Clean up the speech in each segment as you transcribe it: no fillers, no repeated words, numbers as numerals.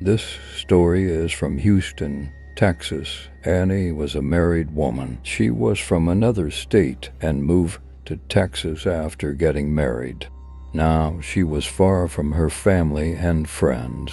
This story is from Houston, Texas. Annie was a married woman. She was from another state and moved to Texas after getting married. Now she was far from her family and friends.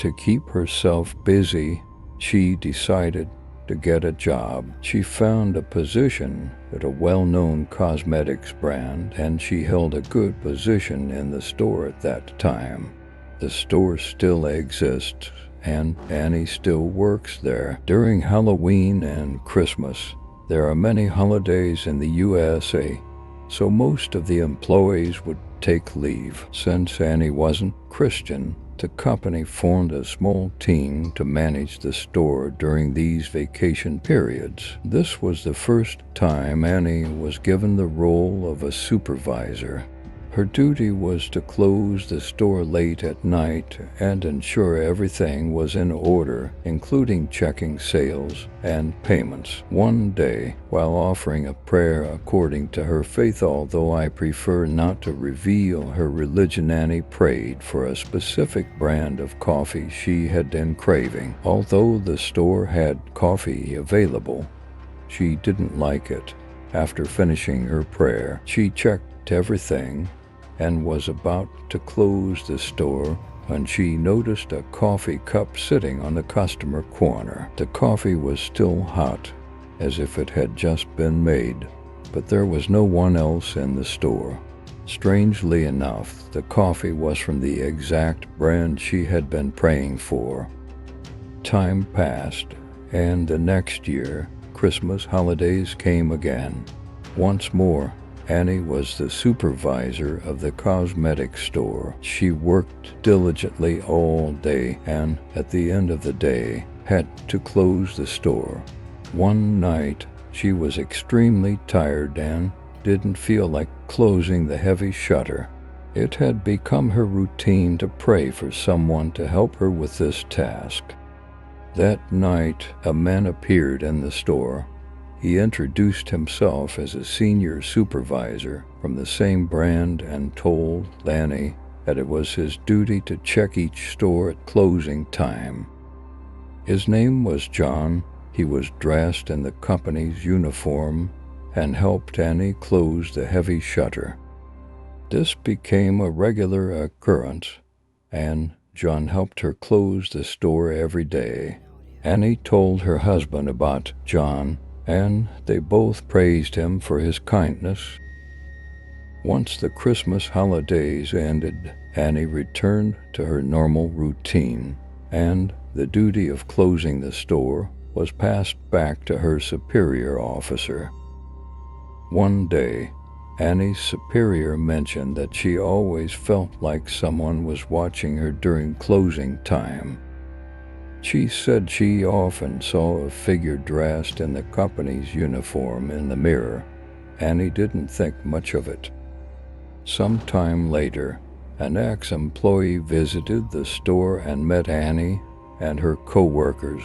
To keep herself busy, she decided to get a job. She found a position at a well-known cosmetics brand, and she held a good position in the store at that time. The store still exists, and Annie still works there. During Halloween and Christmas, there are many holidays in the USA, so most of the employees would take leave. Since Annie wasn't Christian, the company formed a small team to manage the store during these vacation periods. This was the first time Annie was given the role of a supervisor. Her duty was to close the store late at night and ensure everything was in order, including checking sales and payments. One day, while offering a prayer according to her faith, although I prefer not to reveal her religion, Annie prayed for a specific brand of coffee she had been craving. Although the store had coffee available, she didn't like it. After finishing her prayer, she checked everything and was about to close the store when she noticed a coffee cup sitting on the customer corner. The coffee was still hot, as if it had just been made, but there was no one else in the store. Strangely enough, the coffee was from the exact brand she had been praying for. Time passed, and the next year, Christmas holidays came again. Once more, Annie was the supervisor of the cosmetic store. She worked diligently all day and, at the end of the day, had to close the store. One night, she was extremely tired and didn't feel like closing the heavy shutter. It had become her routine to pray for someone to help her with this task. That night, a man appeared in the store. He introduced himself as a senior supervisor from the same brand and told Annie that it was his duty to check each store at closing time. His name was John. He was dressed in the company's uniform and helped Annie close the heavy shutter. This became a regular occurrence, and John helped her close the store every day. Annie told her husband about John, and they both praised him for his kindness. Once the Christmas holidays ended, Annie returned to her normal routine, and the duty of closing the store was passed back to her superior officer. One day, Annie's superior mentioned that she always felt like someone was watching her during closing time. She said she often saw a figure dressed in the company's uniform in the mirror. Annie didn't think much of it. Sometime later, an ex-employee visited the store and met Annie and her co-workers.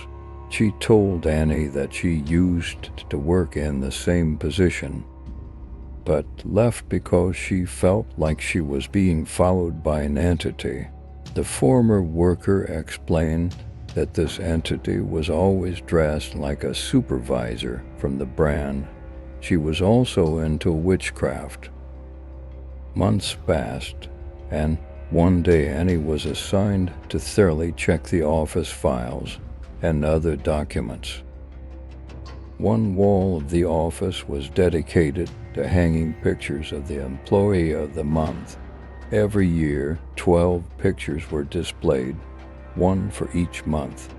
She told Annie that she used to work in the same position, but left because she felt like she was being followed by an entity. The former worker explained that this entity was always dressed like a supervisor from the brand. She was also into witchcraft. Months passed, and one day Annie was assigned to thoroughly check the office files and other documents. One wall of the office was dedicated to hanging pictures of the employee of the month. Every year, 12 pictures were displayed, one for each month.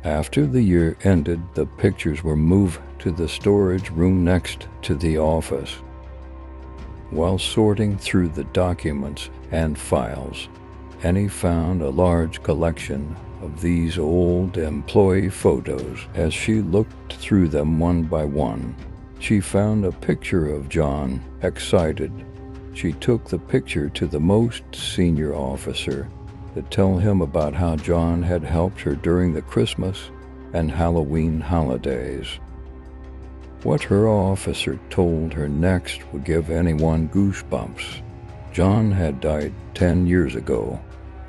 After the year ended, the pictures were moved to the storage room next to the office. While sorting through the documents and files, Annie found a large collection of these old employee photos. As she looked through them one by one, she found a picture of John. Excited, she took the picture to the most senior officer to tell him about how John had helped her during the Christmas and Halloween holidays. What her officer told her next would give anyone goosebumps. John had died 10 years ago,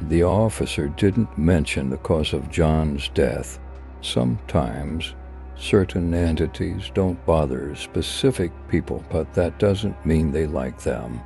The officer didn't mention the cause of John's death. Sometimes certain entities don't bother specific people, but that doesn't mean they like them.